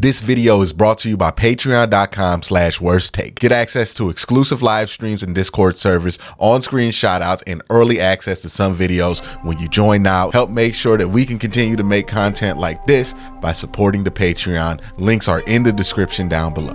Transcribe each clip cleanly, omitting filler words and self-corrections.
This video is brought to you by patreon.com/worsttake. Get access to exclusive live streams and Discord servers, on-screen shoutouts, and early access to some videos when you join now. Help make sure that we can continue to make content like this by supporting the Patreon. Links are in the description down below.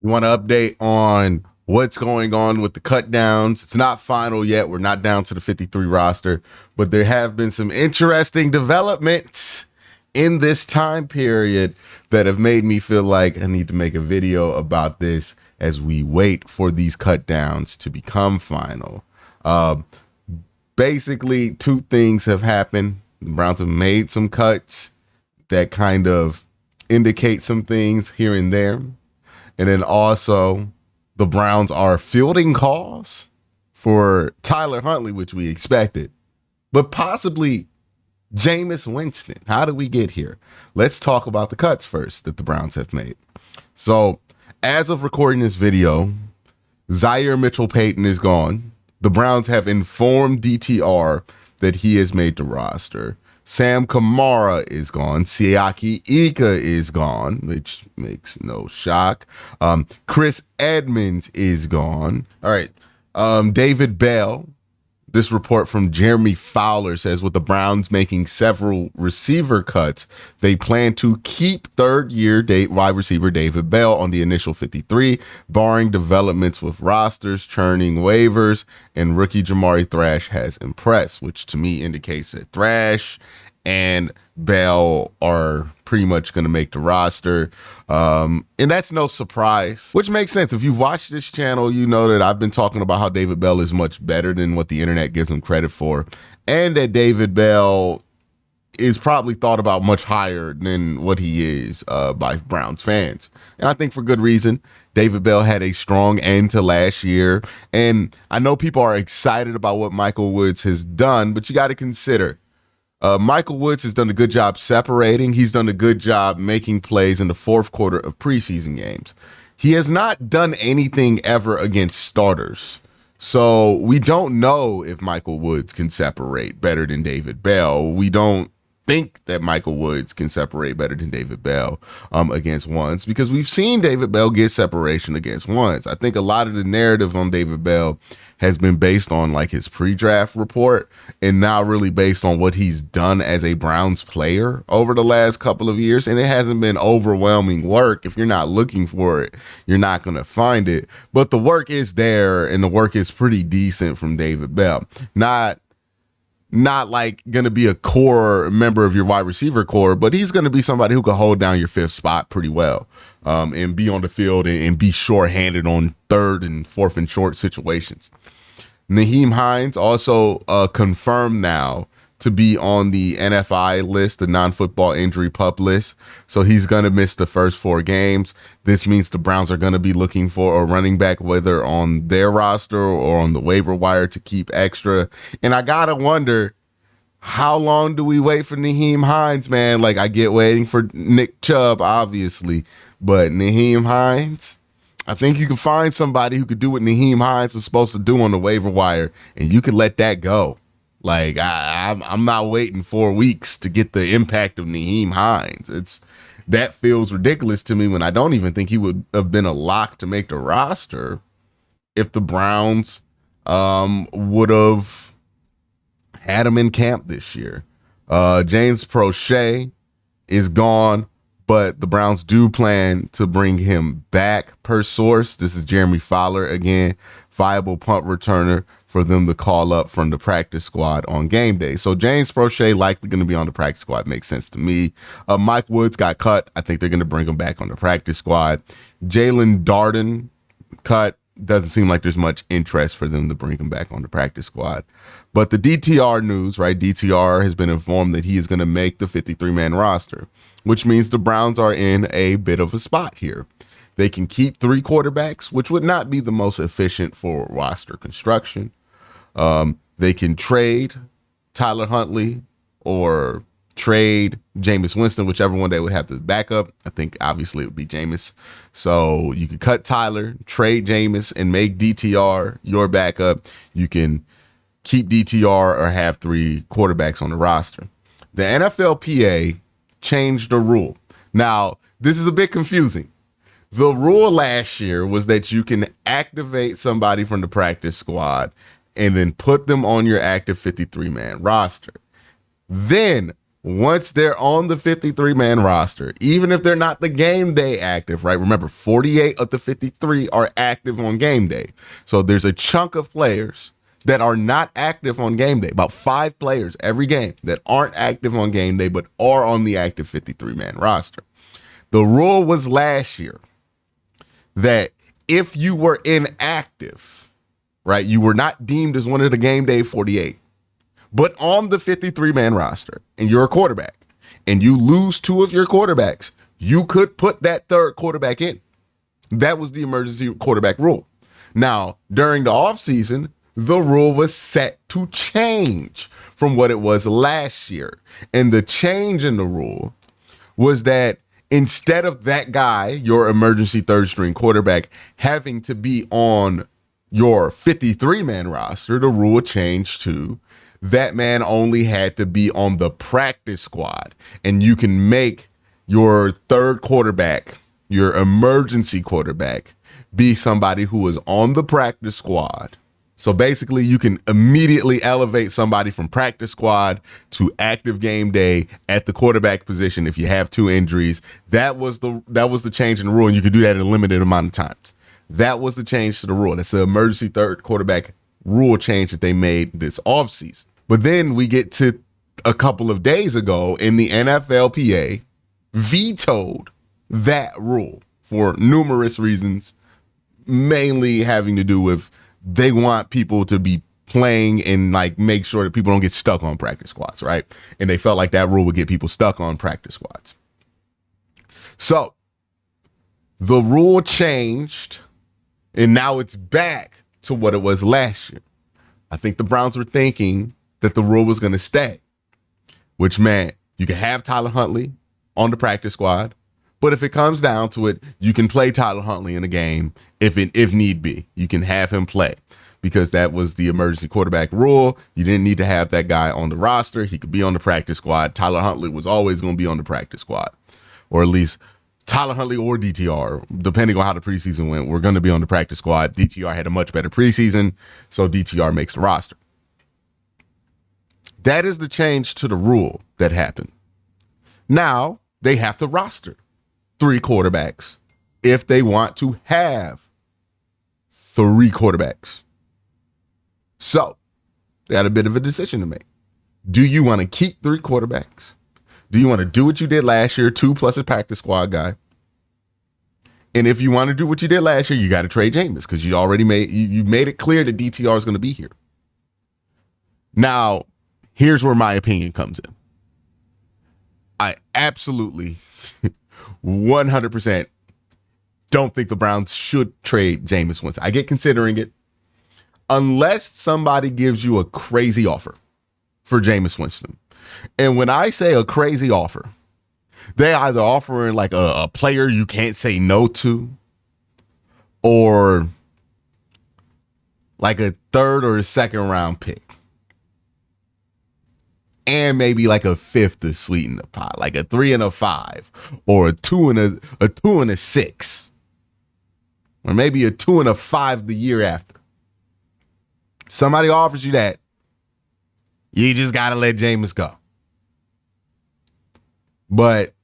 You want to update on what's going on with the cut downs? It's not final yet. We're not down to the 53 roster, but there have been some interesting developments in this time period that have made me feel like I need to make a video about this as we wait for these cut downs to become final. Basically, two things have happened. The Browns have made some cuts that kind of indicate some things here and there. And then also the Browns are fielding calls for Tyler Huntley, which we expected, but possibly JAMEIS Winston. How did we get here? Let's talk about the cuts first that the Browns have made. So as of recording this video, Zaire Mitchell-Payton is gone. The Browns have informed DTR that he has made the roster. Sam Kamara is gone. Siaki Ika is gone, which makes no shock. Chris Edmonds is gone. All right. David Bell. This report from Jeremy Fowler says with the Browns making several receiver cuts, they plan to keep third-year wide receiver David Bell on the initial 53, barring developments with rosters, churning waivers, and rookie Jamari Thrash has impressed, which to me indicates that Thrash and Bell are pretty much going to make the roster. And that's no surprise, which makes sense. If you've watched this channel, you know that I've been talking about how David Bell is much better than what the internet gives him credit for, and that David Bell is probably thought about much higher than what he is by Browns fans. And I think for good reason. David Bell had a strong end to last year. And I know people are excited about what Michael Woods has done, but you got to consider Michael Woods has done a good job separating. He's done a good job making plays in the fourth quarter of preseason games. He has not done anything ever against starters. So we don't know if Michael Woods can separate better than David Bell. We don't think that Michael Woods can separate better than David Bell against ones, because we've seen David Bell get separation against ones. I think a lot of the narrative on David Bell has been based on like his pre-draft report and now really based on what he's done as a Browns player over the last couple of years. And it hasn't been overwhelming work. If you're not looking for it, you're not going to find it. But the work is there, and the work is pretty decent from David Bell. Not like going to be a core member of your wide receiver core, but he's going to be somebody who can hold down your fifth spot pretty well and be on the field and be shorthanded on third and fourth and short situations. Nyheim Hines also confirmed now to be on the NFI list, the non-football injury pup list. So he's going to miss the first 4 games. This means the Browns are going to be looking for a running back, whether on their roster or on the waiver wire, to keep extra. And I got to wonder, how long do we wait for Nyheim Hines, man? Like, I get waiting for Nick Chubb, obviously, but Nyheim Hines, I think you can find somebody who could do what Nyheim Hines was supposed to do on the waiver wire, and you can let that go. Like, I'm not waiting 4 weeks to get the impact of Nyheim Hines. That feels ridiculous to me when I don't even think he would have been a lock to make the roster if the Browns would have had him in camp this year. James Prochet is gone, but the Browns do plan to bring him back per source. This is Jeremy Fowler again, viable punt returner for them to call up from the practice squad on game day. So James Prochet likely going to be on the practice squad. Makes sense to me. Mike Woods got cut. I think they're going to bring him back on the practice squad. Jalen Darden cut. Doesn't seem like there's much interest for them to bring him back on the practice squad. But the DTR news, right? DTR has been informed that he is going to make the 53-man roster, which means the Browns are in a bit of a spot here. They can keep 3 quarterbacks, which would not be the most efficient for roster construction. They can trade Tyler Huntley or trade JAMEIS Winston, whichever one they would have to back up. I think obviously it would be JAMEIS. So you could cut Tyler, trade JAMEIS, and make DTR your backup. You can keep DTR or have 3 quarterbacks on the roster. The NFLPA changed the rule. Now, this is a bit confusing. The rule last year was that you can activate somebody from the practice squad and then put them on your active 53-man roster. Then, once they're on the 53-man roster, even if they're not the game day active, right? Remember, 48 of the 53 are active on game day. So there's a chunk of players that are not active on game day, about 5 players every game that aren't active on game day, but are on the active 53-man roster. The rule was last year that if you were inactive, right, you were not deemed as one of the game day 48, but on the 53-man roster and you're a quarterback and you lose 2 of your quarterbacks, you could put that 3rd quarterback in. That was the emergency quarterback rule. Now, during the offseason, the rule was set to change from what it was last year. And the change in the rule was that instead of that guy, your emergency 3rd string quarterback, having to be on your 53-man roster, the rule changed to that man only had to be on the practice squad. And you can make your 3rd quarterback, your emergency quarterback, be somebody who is on the practice squad. So basically, you can immediately elevate somebody from practice squad to active game day at the quarterback position if you have 2 injuries. That was the change in the rule, and you could do that in a limited amount of times. That was the change to the rule. That's the emergency 3rd quarterback rule change that they made this offseason. But then we get to a couple of days ago, and the NFLPA vetoed that rule for numerous reasons, mainly having to do with they want people to be playing and like make sure that people don't get stuck on practice squads, right? And they felt like that rule would get people stuck on practice squads. So the rule changed, and now it's back to what it was last year. I think the Browns were thinking that the rule was going to stay, which meant you can have Tyler Huntley on the practice squad, but if it comes down to it, you can play Tyler Huntley in a game if need be. You can have him play because that was the emergency quarterback rule. You didn't need to have that guy on the roster. He could be on the practice squad. Tyler Huntley was always going to be on the practice squad, or at least Tyler Huntley or DTR, depending on how the preseason went, we're going to be on the practice squad. DTR had a much better preseason, so DTR makes the roster. That is the change to the rule that happened. Now they have to roster 3 quarterbacks if they want to have 3 quarterbacks. So they had a bit of a decision to make. Do you want to keep 3 quarterbacks? Do you want to do what you did last year, 2 plus a practice squad guy? And if you want to do what you did last year, you got to trade JAMEIS because you already made it clear that DTR is going to be here. Now, here's where my opinion comes in. I absolutely 100% don't think the Browns should trade JAMEIS Winston. I get considering it unless somebody gives you a crazy offer for JAMEIS Winston. And when I say a crazy offer, they either offering like a player you can't say no to, or like a 3rd or a 2nd round pick. And maybe like a 5th to sweeten the pot, like a 3 and a 5, or a 2 and a 6, or maybe a 2 and a 5 the year after. Somebody offers you that, you just gotta let JAMEIS go. But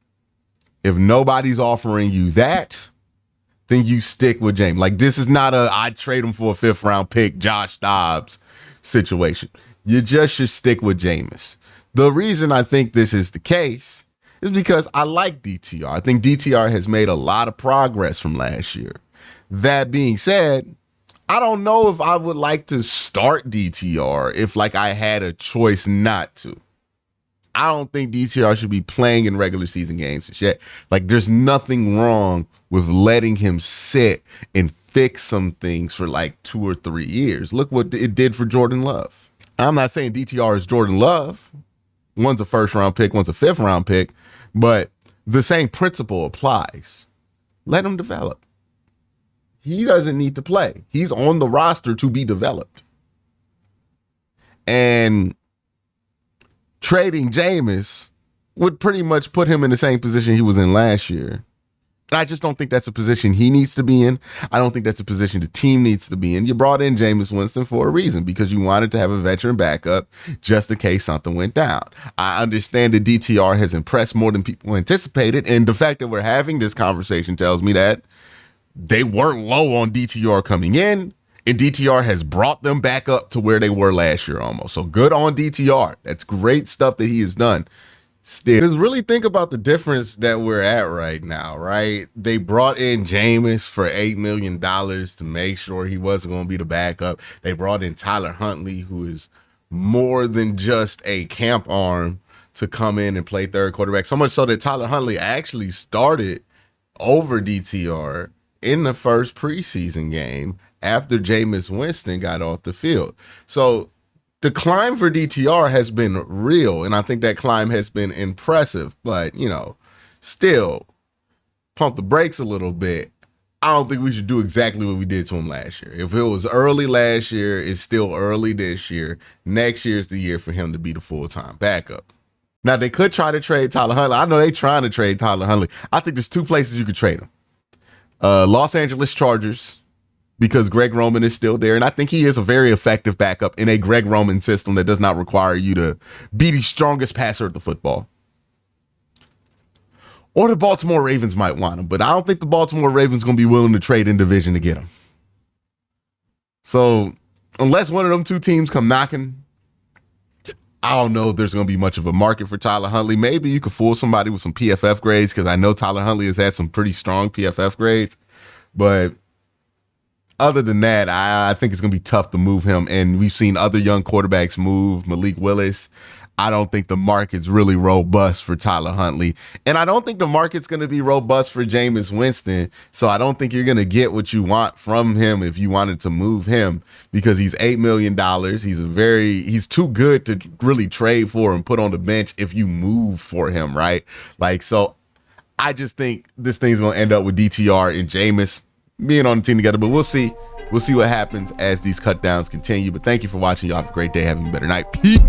if nobody's offering you that, then you stick with JAMEIS. Like, this is not I'd trade him for a 5th round pick, Josh Dobbs situation. You just should stick with JAMEIS. The reason I think this is the case is because I like DTR. I think DTR has made a lot of progress from last year. That being said, I don't know if I would like to start DTR if like I had a choice not to. I don't think DTR should be playing in regular season games and shit. Like, there's nothing wrong with letting him sit and fix some things for like 2 or 3 years. Look what it did for Jordan Love. I'm not saying DTR is Jordan Love. One's a 1st round pick, one's a 5th round pick, but the same principle applies. Let him develop. He doesn't need to play. He's on the roster to be developed. And trading Jameis would pretty much put him in the same position he was in last year. I just don't think that's a position he needs to be in. I don't think that's a position the team needs to be in. You brought in JAMEIS Winston for a reason, because you wanted to have a veteran backup just in case something went down. I understand that DTR has impressed more than people anticipated, and the fact that we're having this conversation tells me that they weren't low on DTR coming in, and DTR has brought them back up to where they were last year almost. So good on DTR. That's great stuff that he has done. Still, really think about the difference that we're at right now, right? They brought in Jameis for $8 million to make sure he wasn't going to be the backup. They brought in Tyler Huntley, who is more than just a camp arm, to come in and play third quarterback. So much so that Tyler Huntley actually started over DTR in the first preseason game after Jameis Winston got off the field. So the climb for DTR has been real, and I think that climb has been impressive, but, you know, still pump the brakes a little bit. I don't think we should do exactly what we did to him last year. If it was early last year, it's still early this year. Next year is the year for him to be the full-time backup. Now, they could try to trade Tyler Huntley. I know they're trying to trade Tyler Huntley. I think there's two places you could trade him. Los Angeles Chargers, because Greg Roman is still there. And I think he is a very effective backup in a Greg Roman system that does not require you to be the strongest passer at the football. Or the Baltimore Ravens might want him, but I don't think the Baltimore Ravens are going to be willing to trade in division to get him. So unless one of them two teams come knocking, I don't know if there's going to be much of a market for Tyler Huntley. Maybe you could fool somebody with some PFF grades, because I know Tyler Huntley has had some pretty strong PFF grades. But other than that, I think it's going to be tough to move him. And we've seen other young quarterbacks move. Malik Willis. I don't think the market's really robust for Tyler Huntley. And I don't think the market's going to be robust for Jameis Winston. So I don't think you're going to get what you want from him if you wanted to move him, because he's $8 million. He's too good to really trade for and put on the bench if you move for him, right? Like, so I just think this thing's going to end up with DTR and Jameis being on the team together, but we'll see. We'll see what happens as these cut downs continue. But thank you for watching. Y'all have a great day. Having a better night. Peace.